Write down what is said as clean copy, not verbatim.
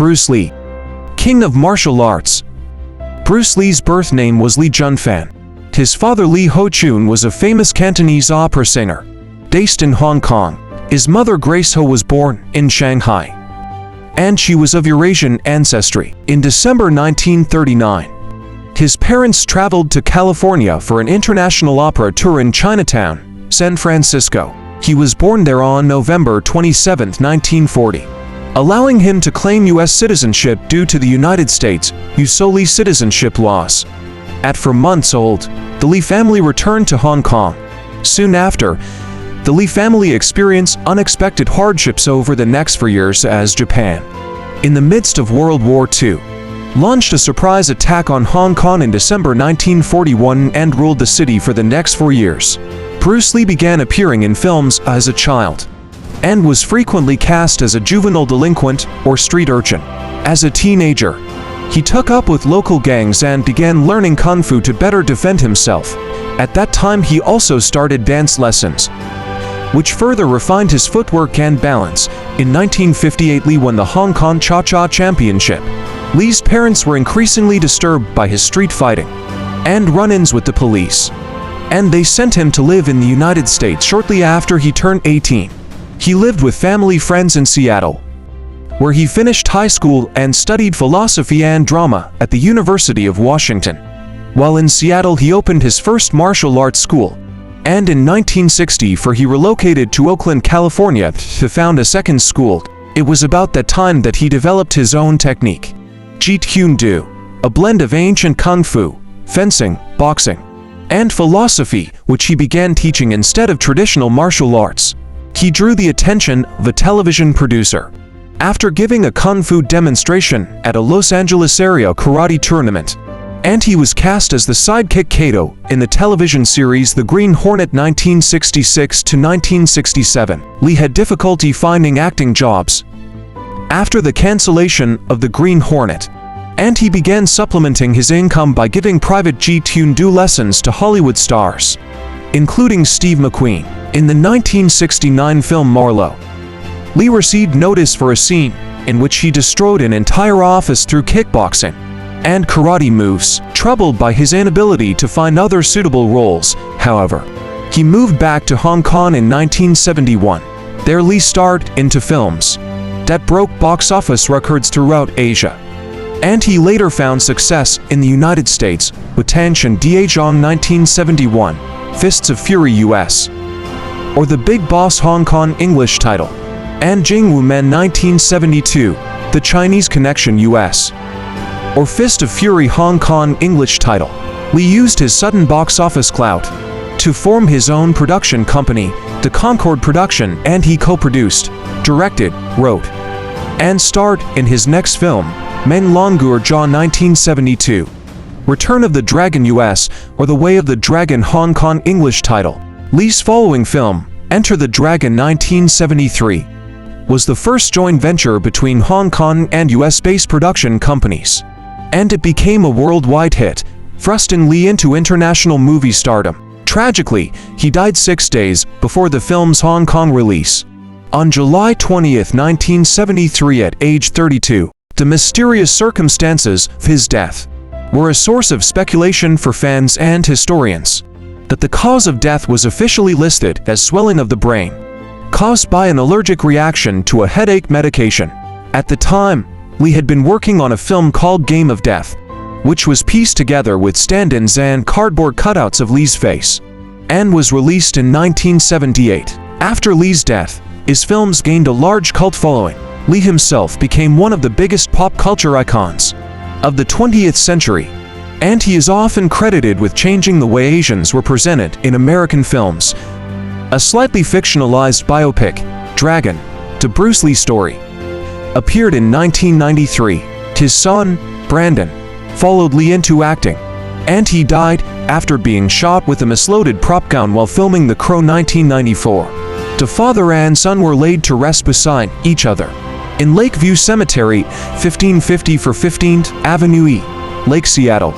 Bruce Lee, king of martial arts. Bruce Lee's birth name was Lee Junfan. His father Lee Ho Chun was a famous Cantonese opera singer, based in Hong Kong. His mother Grace Ho was born in Shanghai, and she was of Eurasian ancestry. In December 1939, his parents traveled to California for an international opera tour in Chinatown, San Francisco. He was born there on November 27, 1940, allowing him to claim U.S. citizenship due to the United States USOLI citizenship laws. At 4 months old, the Lee family returned to Hong Kong. Soon after, the Lee family experienced unexpected hardships over the next 4 years as Japan, in the midst of World War II, launched a surprise attack on Hong Kong in December 1941 and ruled the city for the next 4 years. Bruce Lee began appearing in films as a child, and was frequently cast as a juvenile delinquent or street urchin. As a teenager, he took up with local gangs and began learning kung fu to better defend himself. At that time he also started dance lessons, which further refined his footwork and balance. In 1958, Lee won the Hong Kong Cha-Cha Championship. Lee's parents were increasingly disturbed by his street fighting and run-ins with the police, and they sent him to live in the United States shortly after he turned 18. He lived with family friends in Seattle, where he finished high school and studied philosophy and drama at the University of Washington. While in Seattle, he opened his first martial arts school, and in 1964 he relocated to Oakland, California to found a second school. It was about that time that he developed his own technique, Jeet Kune Do, a blend of ancient kung fu, fencing, boxing, and philosophy, which he began teaching instead of traditional martial arts. He drew the attention of a television producer after giving a kung fu demonstration at a Los Angeles area karate tournament, and he was cast as the sidekick Kato in the television series The Green Hornet 1966 to 1967. Lee had difficulty finding acting jobs after the cancellation of The Green Hornet, and he began supplementing his income by giving private Jeet Kune Do lessons to Hollywood stars, including Steve McQueen. In the 1969 film Marlowe, Lee received notice for a scene in which he destroyed an entire office through kickboxing and karate moves. Troubled by his inability to find other suitable roles, however, he moved back to Hong Kong in 1971. There Lee starred into films that broke box office records throughout Asia, and he later found success in the United States with Tan Shen Da Zhang 1971, Fists of Fury US, or The Big Boss Hong Kong English title, and Jing Wu Men 1972, The Chinese Connection US, or Fist of Fury Hong Kong English title. Lee used his sudden box office clout to form his own production company, the Concord Production, and he co-produced, directed, wrote, and starred in his next film, Men Longur Jia 1972, Return of the Dragon US, or The Way of the Dragon Hong Kong English title. Lee's following film, Enter the Dragon 1973, was the first joint venture between Hong Kong and US-based production companies, and it became a worldwide hit, thrusting Lee into international movie stardom. Tragically, he died 6 days before the film's Hong Kong release, on July 20, 1973 at age 32. The mysterious circumstances of his death were a source of speculation for fans and historians. That the cause of death was officially listed as swelling of the brain, caused by an allergic reaction to a headache medication. At the time, Lee had been working on a film called Game of Death, which was pieced together with stand-ins and cardboard cutouts of Lee's face, and was released in 1978. After Lee's death, his films gained a large cult following. Lee himself became one of the biggest pop culture icons of the 20th century, and he is often credited with changing the way Asians were presented in American films. A slightly fictionalized biopic, Dragon, the Bruce Lee story, appeared in 1993. His son, Brandon, followed Lee into acting, and he died after being shot with a misloaded prop gun while filming The Crow 1994. The father and son were laid to rest beside each other in Lakeview Cemetery, 1550 for 15th Avenue E, Lake Seattle.